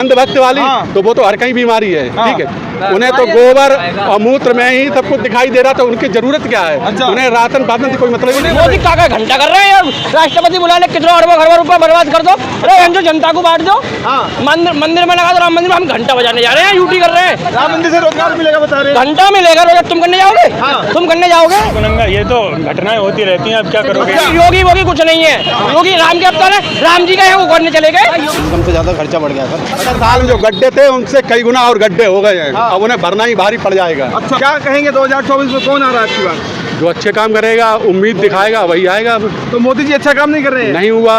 अंधभक्त वाली तो वो तो हर कहीं बीमारी है, ठीक है। उन्हें तो गोबर और मूत्र में ही सब कुछ दिखाई दे रहा, तो उनकी जरूरत क्या है? उन्हें राशन पाशन से कोई मतलब नहीं। मोदी काका घंटा कर रहे हैं, राष्ट्रपति बुलाने कितना अरबों खरबों रुपए बर्बाद कर दो, अरे हम जो जनता को बांट दो, मंदिर में लगा दो, राम मंदिर में हम घंटा बजाने जा रहे हैं, ड्यूटी कर रहे हैं। राम मंदिर से रोजगार मिलेगा बता रहे हैं, घंटा मिलेगा रोजगार। तुम करने जाओगे? तुम करने जाओगे? ये तो घटनाएं होती रहती हैं, अब क्या करोगे? योगी वोगी कुछ नहीं है, योगी राम के अवतार है, राम जी का है, वो करने चले गए। हमसे ज्यादा खर्चा बढ़ गया सर। साल में जो गड्ढे थे उनसे कई गुना और गड्ढे हो गए हैं, अब उन्हें भरना ही भारी पड़ जाएगा। अच्छा, क्या कहेंगे 2024 में कौन आ रहा है आपकी बात? जो अच्छे काम करेगा, उम्मीद दिखाएगा, वही आएगा। अब तो मोदी जी अच्छा काम नहीं कर रहे हैं? नहीं हुआ,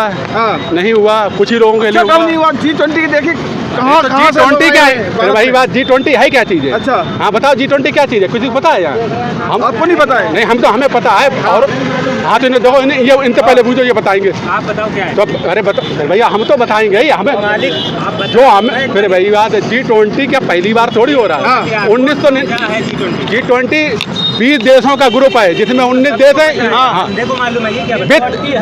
नहीं हुआ, कुछ ही लोगों के लिए अच्छा काम नहीं हुआ। G20 की देखिए कहाँ G20 क्या है? वही बात, G20 है क्या चीज है? अच्छा हाँ बताओ, G20 क्या चीज है? कुछ पता है यहाँ? हम आपको नहीं पता है? नहीं, हम तो हमें पता है। और हाँ तो इन्हें देखो, ये इनसे पहले पूछो, ये बताएंगे। आप बताओ क्या है? तो अरे बताओ भैया, हम तो बताएंगे ही हमें जो हमें। फिर वही बात है, G20 क्या पहली बार थोड़ी हो रहा है? 1920 20 देशों का ग्रुप है, जिसमें 19 देश है। देखो मालूम है ये क्या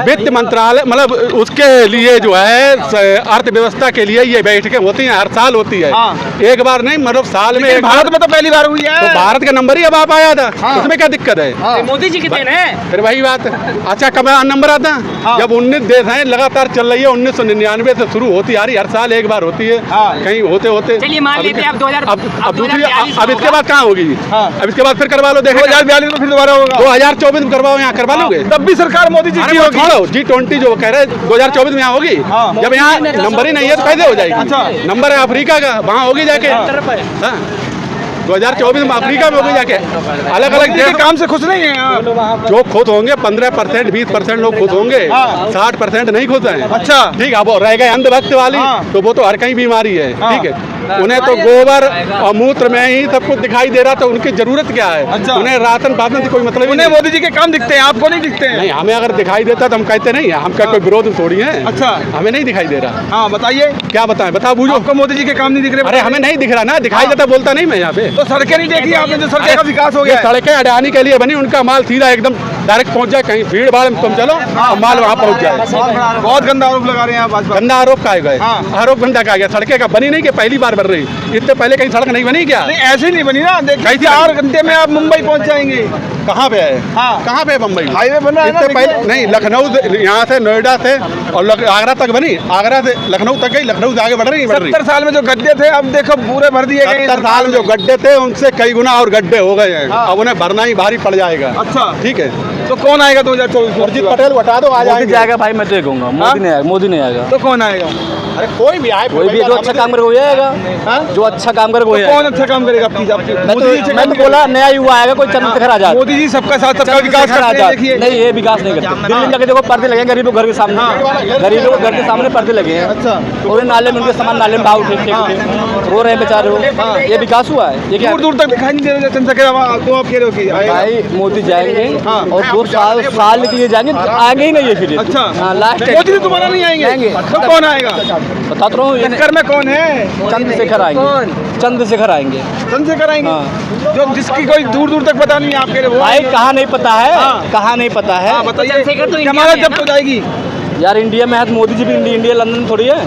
वित्त मंत्रालय, मतलब उसके लिए जो है अर्थव्यवस्था के लिए ये बैठकें होती हैं, हर साल होती है। एक बार नहीं, मतलब साल में। भारत में तो पहली बार हुई है। तो भारत का नंबर ही अब आप आया था, उसमें क्या दिक्कत है? मोदी जी कितने हैं? फिर वही बात। अच्छा कब नंबर आता? जब 19 देश हैं, लगातार चल रही है, 1999 से शुरू होती आ रही, हर साल एक बार होती है। कहीं होते होते चलिए मान लेते हैं अब दूसरी, अब इसके बाद कहाँ होगी? अब इसके बाद फिर करवा लो, देखो 2042 में फिर दोबारा होगा। 2024 में करवाओ, यहाँ करवा लोगे? तब भी सरकार मोदी जी की होगी। छोड़ो, G20 जो कह रहे हैं 2024 में यहाँ होगी। जब यहाँ नंबर ही नहीं है तो कैसे हो जाएगी? अच्छा नंबर है अफ्रीका का, वहाँ होगी जाके। 2024 में अफ्रीका में होगी जाके। अलग अलग देश काम से खुश नहीं है। जो खुद होंगे 15% 20% लोग खुद होंगे, 60% नहीं खुद हैं। अच्छा ठीक है। अब रह गए अंधभक्त वाली, तो वो तो हर कहीं बीमारी है, ठीक है। उन्हें तो गोबर और मूत्र में ही सब कुछ दिखाई दे रहा, तो उनकी जरूरत क्या है? अच्छा। उन्हें राशन पाशन से कोई मतलब उन्हें मोदी जी के काम दिखते हैं, आपको नहीं दिखते हैं? नहीं, हमें अगर दिखाई देता तो हम कहते नहीं, हम क्या कोई विरोध थोड़ी है। अच्छा, हमें नहीं दिखाई दे रहा। हाँ बताइए, क्या बताएं? बताओ, बूझो। आपको मोदी जी के काम नहीं दिख रहे? अरे हमें नहीं दिख रहा ना, दिखाई देता बोलता नहीं मैं यहाँ पे। तो सड़कें नहीं देखी आपने? जो सड़कें का विकास हो ये गया। सड़कें अडानी के लिए बनी, उनका माल सीधा एकदम डायरेक्ट पहुँच जाए, कहीं भीड़ भाड़ में तुम चलो और माल वहाँ पहुँच जाए। बहुत गंदा आरोप लगा रहे हैं आप। गंदा आरोप का गए? आरोप गंदा का गया? सड़कें का बनी नहीं कि पहली बार बन रही? इससे पहले कहीं सड़क नहीं बनी क्या? नहीं ऐसे नहीं बनी ना, देखिए 4 घंटे में आप मुंबई पहुंच जाएंगे। कहाँ पे है? कहाँ पे मुंबई? हाईवे बना है ना। इससे पहले नहीं, लखनऊ यहाँ से, नोएडा से और आगरा तक बनी, आगरा से लखनऊ तक गई, लखनऊ से आगे बढ़ रही। 70 साल में जो गड्ढे थे अब देखो पूरे भर दिए गए। 70 साल में जो गड्ढे थे उनसे कई गुना और गड्ढे हो गए हैं, अब उन्हें भरना ही भारी पड़ जाएगा। अच्छा ठीक है। तो कौन आएगा 2024 में? उर्जित पटेल हटा दो, आ जाएगा। भाई मैं तो कहूँगा मोदी नहीं आएगा, मोदी नहीं आएगा। तो कौन आएगा? अरे कोई भी आए, कोई भी जो अच्छा काम करे वो आएगा, जो अच्छा काम करे वो आएगा। कौन अच्छा काम करेगा आपकी? मैं तो बोला नया युवा आएगा, कोई चंद्रशेखर आजाद। मोदी जी सबका साथ सबका विकास करते हैं। देखिए नहीं, ये विकास नहीं करते। दिल्ली में देखो पर्दे लगे हैं गरीबों घर के सामने, गरीबों के घर के सामने पर्दे लगे हैं। अच्छा, और नाले में उनके सामान नाले में भाव उठे रो रहे हैं बेचारे वो। ये विकास हुआ है? ये क्या दूर दूर तक दिखाई नहीं दे रहा चंद्रशेखर। तो आप कह रहे हो कि भाई मोदी जाएंगे और 2 साल के लिए जाएंगे, आगे ही नहीं है फिर। अच्छा, लास्ट मोदी जी दोबारा नहीं आएंगे। तो कौन आएगा? बता तो रहा हूँ, टक्कर में कौन है? चंद्रशेखर आएंगे। चंद्रशेखर आएंगे। चंद्रशेखर आएंगे, जो जिसकी कोई दूर दूर तक पता नहीं है आपके लिए। भाई कहाँ नहीं पता है, कहाँ नहीं पता है? बताइए, हमारा जब तो जाएगी यार इंडिया में है तो मोदी जी भी इंडिया लंदन थोड़ी है।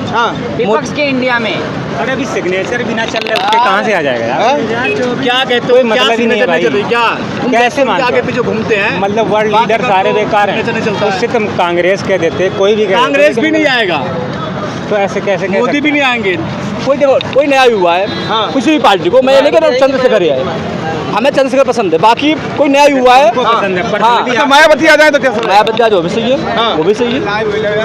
विपक्ष के इंडिया में। अरे अभी सिग्नेचर भी ना चल रहे उसके कहाँ से आ जाएगा यार? क्या कहते हो? मतलब ही नहीं है भाई। क्या कैसे मानते आगे पीछे घूमते हैं? मतलब वर्ल्ड लीडर सारे बेकार हैं। उससे तुम कांग्रेस कह देते, कोई भी कांग्रेस भी नहीं आएगा तो ऐसे कैसे? मोदी भी नहीं आएंगे। कोई देखो, कोई नया युवा है किसी भी पार्टी को, मैं ये नहीं कह रहा चंद्रशेखर ही आए, हमें चंद्रशेखर पसंद है। बाकी कोई नया युवा है पसंद है, तो मायावती आ जाए तो कैसा? मायावती आज वो भी सही है, वो भी सही है,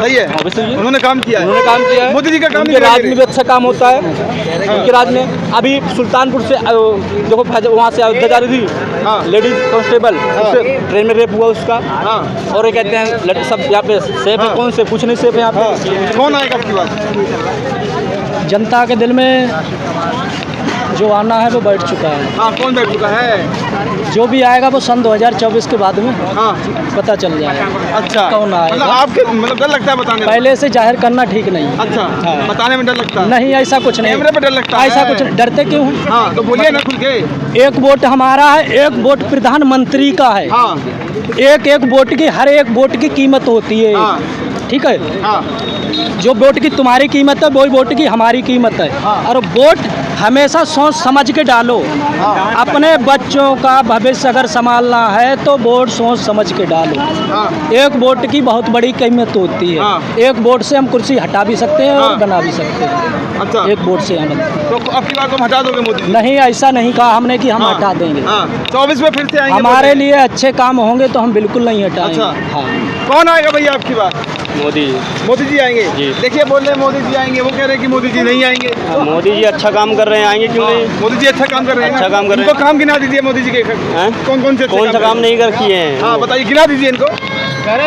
सही है, वो भी सही है। उन्होंने काम किया है। उन्होंने काम किया है। मोदी जी का काम उनके राज में भी अच्छा काम होता है, उनके राज में। अभी सुल्तानपुर से देखो वहाँ से अयोध्या जा रही थी लेडीज कांस्टेबल, उससे ट्रेन में रेप हुआ उसका। और ये कहते हैं सब यहाँ पे सेफ है, कौन से कुछ नहीं सेफ है यहाँ पे। कौन आएगा आपकी बात? जनता के दिल में जो आना है वो बैठ चुका है। हाँ, कौन बैठ चुका है? जो भी आएगा वो सन 2024 के बाद में पता चल जाएगा। अच्छा, कौन आएगा? मतलब आपके मतलब डर लगता है बताने में? पहले से जाहिर करना ठीक नहीं। अच्छा, बताने में डर लगता है? नहीं, ऐसा कुछ नहीं। कैमरे पे डर लगता है? ऐसा कुछ नहीं। डरते क्यों हैं? हाँ, तो बोलिए ना खुल के। एक वोट हमारा है, एक वोट प्रधानमंत्री का है। हाँ, एक वोट की, हर एक वोट की कीमत होती है। ठीक है, हाँ जो वोट की तुम्हारी कीमत है वही वोट की हमारी कीमत है। और वोट हमेशा सोच समझ के डालो। अपने बच्चों का भविष्य अगर संभालना है तो वोट सोच समझ के डालो। एक वोट की बहुत बड़ी कीमत होती है। एक वोट से हम कुर्सी हटा भी सकते हैं और बना भी सकते हैं। अच्छा, एक वोट से हम तो अब की बार को हटा दोगे मोदी जी? नहीं, ऐसा नहीं कहा हमने कि हम हटा देंगे। 24 में फिर से आएंगे? हमारे लिए अच्छे काम होंगे तो हम बिल्कुल नहीं हटाएंगे। अच्छा। हाँ, कौन आएगा भैया आपकी बार? मोदी मोदी जी आएंगे। देखिए बोल रहे हैं मोदी जी आएंगे, वो कह रहे हैं कि मोदी जी नहीं आएंगे। मोदी जी अच्छा काम कर रहे हैं, आएंगे क्यों नहीं? मोदी जी अच्छा काम कर रहे हैं। अच्छा काम कर रहे हैं। इनको काम गिना दीजिए मोदी जी के। कौन से कौन सा काम नहीं कर किए हैं? हाँ बताइए, गिना दीजिए इनको।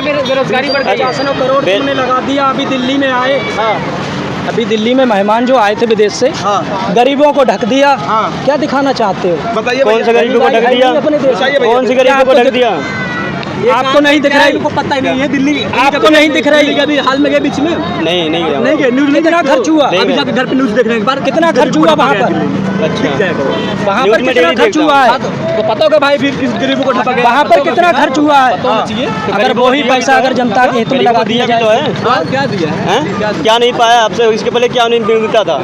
बेरोजगारी बढ़ गई, 500 करोड़ तुमने लगा दिया। अभी दिल्ली में आए, अभी दिल्ली में मेहमान जो आए थे विदेश से, गरीबों को ढक दिया। क्या दिखाना चाहते हो? बताइए कौन से गरीबों को ढक दिया? कौन से गरीबों को ढक दिया? आपको नहीं दिख रहा है? पता ही नहीं है दिल्ली, आपको नहीं दिख रही? अभी हाल में गए बीच में? नहीं गया। नहीं गए। न्यूज़ में कितना खर्च हुआ? अभी जाके घर पे न्यूज़ देखने के बाद कितना खर्च हुआ वहाँ पर? वहाँ पर कितना खर्च हुआ है तो पता होगा भाई। फिर किस गरीब को ढका गया? वहाँ पर कितना खर्च हुआ है? अगर वही पैसा अगर जनता के हित में लगा दिया जाए तो है। क्या दिया है? क्या नहीं पाया आपसे? इसके पहले क्या नहीं मिलता था?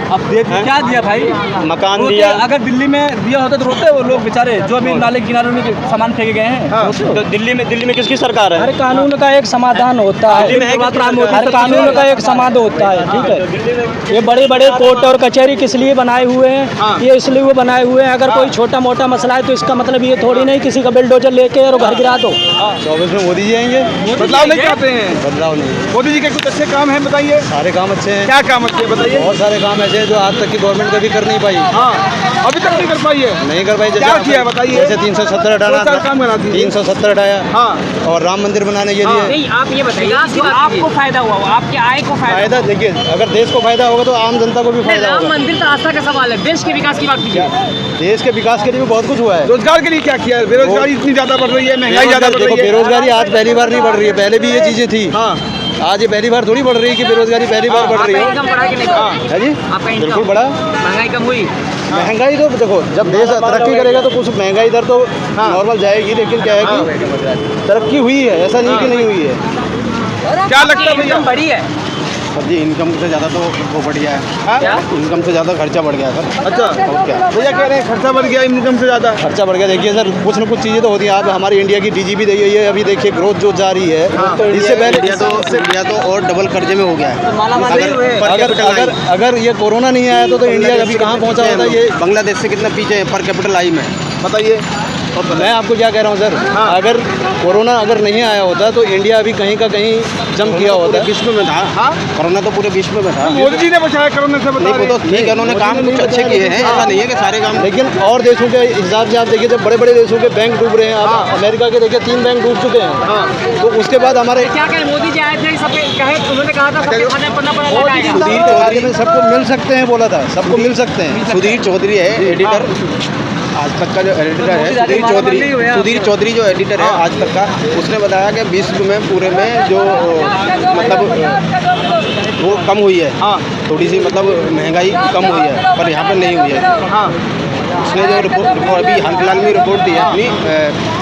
अब देखिए क्या दिया भाई? मकान दिया। अगर दिल्ली में दिया होता तो रोते वो लोग बेचारे जो अभी नाले किनारे में सामान फेंके गए हैं। तो दिल्ली में किसकी सरकार है? हर कानून का एक समाधान होता है। हर कानून का एक समाधान होता है। ठीक है, ये बड़े बड़े कोर्ट और कचहरी किस लिए बनाए हुए हैं? ये इसलिए वो बनाए हुए हैं, अगर कोई छोटा मोटा मसला है तो इसका मतलब ये थोड़ी नहीं किसी का बिल्डोजर लेके और घर गिरा दो। 24 में मोदी जी आएंगे। बदलाव नहीं चाहते हैं? बदलाव नहीं। मोदी जी के कुछ अच्छे काम हैं बताइए। सारे काम अच्छे हैं। क्या काम अच्छे हैं बताइए? बहुत सारे काम ऐसे हैं जो आज तक की गवर्नमेंट कभी कर नहीं पाई। अभी तक नहीं कर पाई है। नहीं कर पाई। क्या किया बताइए? जैसे 370 हटाना, काम बना दिए। 370 हटाया और राम मंदिर बनाने के लिए। नहीं, आप ये बताइए आपको फायदा हुआ, आपकी आय को फायदा देखिए, अगर देश को फायदा होगा तो आम जनता को भी फायदा राम होगा। मंदिर तो आस्था का सवाल है, देश के विकास की बात कीजिए। देश के विकास के लिए भी बहुत कुछ हुआ है। रोजगार के लिए क्या किया है? बेरोजगारी इतनी ज्यादा बढ़ रही है, महंगाई ज्यादा बढ़ देखो, रही है। बेरोजगारी आज पहली बार नहीं बढ़ रही है, पहले भी ये चीजें थी। आज ये पहली बार थोड़ी बढ़ रही है कि बेरोजगारी पहली बार बढ़ रही है। इनकम बढ़ा कि नहीं? है जी, आपका बिल्कुल बढ़ा। महंगाई कम हुई? महंगाई तो देखो, जब देश तरक्की करेगा तो कुछ महंगाई दर तो नॉर्मल जाएगी, लेकिन क्या है कि तरक्की हुई है, ऐसा नहीं कि नहीं हुई है। क्या लगता है भैया? इनकम बढ़ी है? सर जी, इनकम से ज़्यादा तो वो बढ़ गया है। इनकम से ज़्यादा खर्चा बढ़ गया सर। अच्छा, और क्या भैया कह रहे हैं खर्चा बढ़ गया, इनकम से ज्यादा खर्चा बढ़ गया। देखिए सर, कुछ न कुछ चीज़ें तो होती हैं। आप हमारी इंडिया की डीजीपी देखिए, ये अभी देखिए ग्रोथ जो जा रही है, इससे पहले इंडिया तो और डबल कर्जे में हो गया है। अगर ये कोरोना नहीं आया तो इंडिया अभी कहाँ पहुँचा होता? ये बांग्लादेश से कितना पीछे है पर कैपिटल आई में? बताइए। मैं आपको क्या कह रहा हूँ सर, अगर कोरोना अगर नहीं आया होता तो इंडिया अभी कहीं का कहीं जम किया होता। विश्व में था। कोरोना तो पूरे विश्व में था। मोदी जी ने बचाया कोरोना से, बता रहे तो ठीक है, उन्होंने काम कुछ अच्छे किए हैं, ऐसा नहीं है कि सारे काम। लेकिन और देशों के हिसाब से आप देखिए, जब बड़े बड़े देशों के बैंक डूब रहे हैं, आप अमेरिका के देखिए 3 बैंक डूब चुके हैं। तो उसके बाद हमारे क्या कहें, मोदी जी आए थे, सबके कहे, उन्होंने कहा था सबके खाने पन्ना पड़ा लगाएगा। सुधीर चौधरी ने सबको मिल सकते हैं बोला था, सबको मिल सकते हैं। सुधीर चौधरी है एडिटर, आज तक का जो एडिटर है सुधीर चौधरी जो एडिटर है आज तक का, उसने बताया कि विश्व में पूरे में जो मतलब वो कम हुई है, थोड़ी सी मतलब महंगाई कम हुई है, पर यहाँ पर नहीं हुई है। उसने जो रिपोर्ट अभी हाल फिलहाल में रिपोर्ट दी है अपनी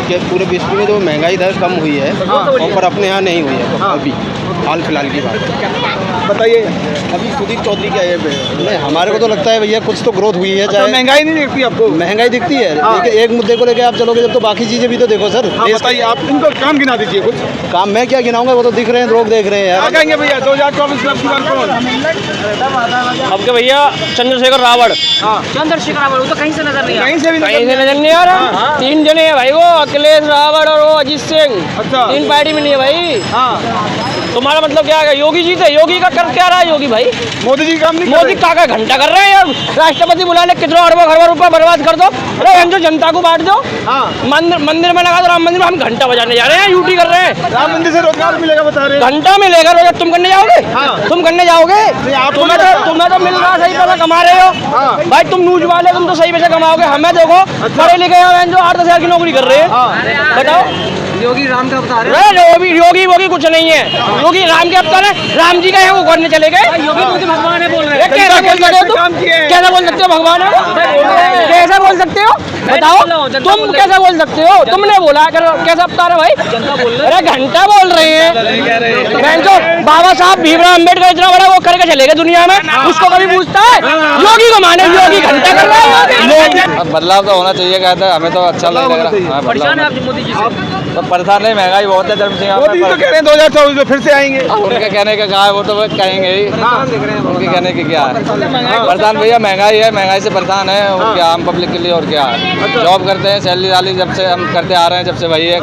कि पूरे विश्व में जो महंगाई दर कम हुई है, और पर अपने यहाँ नहीं हुई है अभी हाल फिलहाल की बात। बताइए। अभी सुधीर चौधरी क्या है? नहीं, हमारे को तो लगता है भैया कुछ तो ग्रोथ हुई है। चाहे महंगाई नहीं दिखती आपको? महंगाई दिखती है, लेकिन एक मुद्दे को लेकर आप चलोगे जब तो बाकी चीजें भी तो देखो सर। बताइए, आप इनको काम गिना दीजिए कुछ। काम मैं क्या गिनाऊंगा, वो तो दिख रहे हैं, लोग देख रहे हैं यार। कहेंगे भैया 2024 क्लब की बात कौन? अब के भैया चंद्रशेखर रावण। चंद्रशेखर रावण, वो तो कहीं से नजर नहीं कहीं से भी कहीं से नजर नहीं आ रहा। 3 जने हैं भाई, वो अखिलेश रावण और वो अजीत सिंह। अच्छा। 3 पार्टी में नहीं है भाई। तुम्हारा मतलब क्या है? योगी जी थे, योगी का कर क्या रहा है योगी भाई? मोदी जी काम नहीं कर मोदी रहे। का घंटा कर रहे हैं यार। राष्ट्रपति बुलाने कितना अरबों रुपए बर्बाद कर दो। अरे हम जो जनता को बांट दो, मंदिर में लगा दो। राम मंदिर में हम घंटा बजाने जा रहे हैं, यूटी कर रहे हैं। राम मंदिर से रोजगार मिलेगा बता रहे हैं। घंटा मिलेगा रोजगार। तुम करने जाओगे? तुम करने जाओगे? तुम्हें तो मिल रहा है, सही पैसा कमा रहे हो भाई। तुम न्यूज वाले, तुम तो सही पैसा कमाओगे। हमें देखो पढ़े लिखे हैं जो 8-10 हज़ार की नौकरी कर रहे हैं। बताओ योगी राम का अवतार है। योगी वोगी कुछ नहीं है, योगी राम के अवतार है। राम जी का है वो करने चले गए। योगी भगवान है बोल रहे हैं। कैसे बोल सकते हो तुम? कैसे बोल सकते हो भगवान है? कैसे बोल सकते हो बताओ? तुम कैसे बोल सकते हो? तुमने बोला कैसे अवतार है भाई? अरे घंटा बोल रहे हैं जो बाबा साहब भीमराव अम्बेडकर इतना बड़ा वो करके चले गए दुनिया में, उसको कभी पूछता है? योगी को माने योगी घंटा कर रहा है। बदलाव तो होना चाहिए, कहते हैं हमें तो अच्छा नहीं लग रहा। परेशान है आप मोदी जी से? तो परेशान नहीं, महंगाई बहुत है धर्म सिंह। मोदी तो कह रहे हैं 2024 में फिर से आएंगे। उनके कहने का क्या है, वो तो कहेंगे ही। उनके कहने की क्या है? परेशान भैया महंगाई है, महंगाई से परेशान है और क्या आम पब्लिक के लिए। और क्या है, जॉब करते हैं, सैलरी वाली जब से हम करते आ रहे हैं, जब से वही है।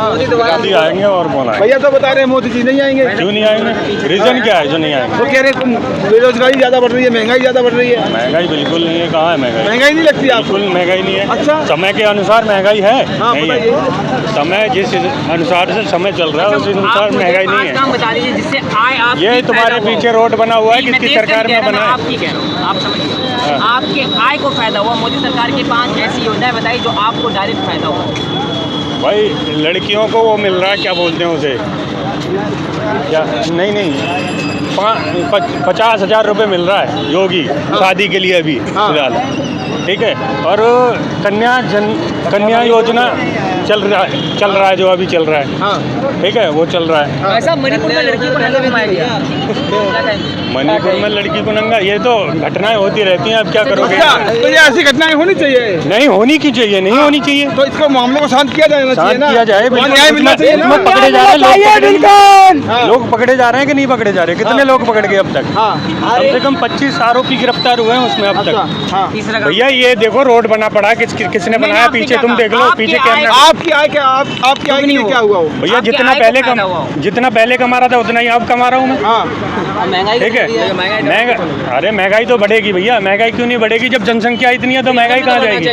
आएंगे और कौन आएंगे? भैया तो बता रहे हैं मोदी जी नहीं आएंगे। क्यों नहीं आएंगे? रीजन क्या है जो नहीं आएंगे? वो कह रहे हैं बेरोजगारी ज्यादा बढ़ रही है, महंगाई ज्यादा बढ़ रही है। महंगाई बिल्कुल नहीं है, कहाँ है महंगाई? महंगाई नहीं लगती आपको? बिल्कुल महंगाई नहीं है। अच्छा। समय के अनुसार महंगाई है, नहीं है। बताइए। समय जिस अनुसार से समय चल रहा है उस अनुसार महंगाई नहीं है। बता दीजिए जिससे आय आप ये तुम्हारे पीछे रोड बना हुआ है, किसकी सरकार में बना है? आपकी कह रहा हूँ, आप समझिए। आपके आय को फायदा हुआ, मोदी सरकार की 5 ऐसी योजनाएं बताइए जो आपको डायरेक्ट फायदा हुआ। भाई लड़कियों को वो मिल रहा है, क्या बोलते हैं उसे, क्या नहीं 50,000 रुपये मिल रहा है योगी शादी के लिए अभी फिलहाल, ठीक है। और कन्या योजना चल रहा है जो अभी चल रहा है, ठीक है, वो चल रहा है। ऐसा मणिपुर में लड़की को नंगा घुमाया गया। मणिपुर में लड़की को नंगा, ये तो घटनाएं होती रहती हैं, अब क्या करोगे? तो ये ऐसी घटनाएं होनी चाहिए? नहीं होनी की चाहिए, नहीं होनी चाहिए। तो इसको मामले को शांत किया जाना चाहिए ना? किया जाए, न्याय मिलना चाहिए ना? पकड़े जा रहे हैं, लोग पकड़े जा रहे हैं कि नहीं पकड़े जा रहे? कितने लोग पकड़ गए अब तक? कम से कम 25 आरोपी गिरफ्तार हुए हैं उसमें अब तक। भैया ये देखो रोड बना पड़ा, किसने बनाया? पीछे तुम देख लो, पीछे कैमरा। आपकी आय क्या, आपकी आय के लिए क्या हुआ? भैया जितना पहले कमा रहा था उतना ही अब कमा रहा हूँ मैं, महंगाई ठीक है। अरे महंगाई तो बढ़ेगी भैया, महंगाई क्यों नहीं बढ़ेगी? जब जनसंख्या इतनी है तो महंगाई कहाँ जाएगी?